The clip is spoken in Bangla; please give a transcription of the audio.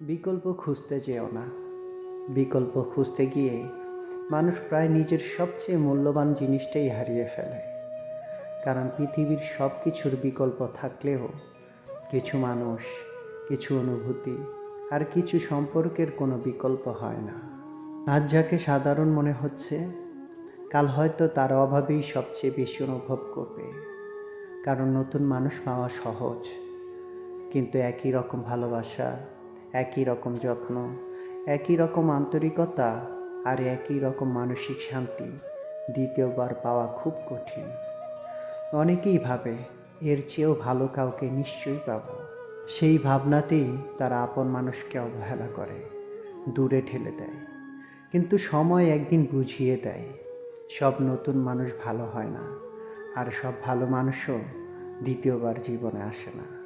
বিকল্প খুঁজতে যেও না। বিকল্প খুঁজতে গিয়ে মানুষ প্রায় নিজের সবচেয়ে মূল্যবান জিনিসটাই হারিয়ে ফেলে। কারণ পৃথিবীর সব কিছুর বিকল্প থাকলেও কিছু মানুষ, কিছু অনুভূতি আর কিছু সম্পর্কের কোনো বিকল্প হয় না। আজ যাকে সাধারণ মনে হচ্ছে, কাল হয়তো তার অভাবেই সবচেয়ে বেশি অনুভব করবে। কারণ নতুন মানুষ পাওয়া সহজ, কিন্তু একই রকম ভালোবাসা, একই রকম যত্ন, একই রকম আন্তরিকতা আর একই রকম মানসিক শান্তি দ্বিতীয়বার পাওয়া খুব কঠিন। অনেকেই ভাবে এর চেয়েও ভালো কাউকে নিশ্চয়ই পাব। সেই ভাবনাতেই তারা আপন মানুষকে অবহেলা করে, দূরে ঠেলে দেয়। কিন্তু সময় একদিন বুঝিয়ে দেয়, সব নতুন মানুষ ভালো হয় না, আর সব ভালো মানুষও দ্বিতীয়বার জীবনে আসে না।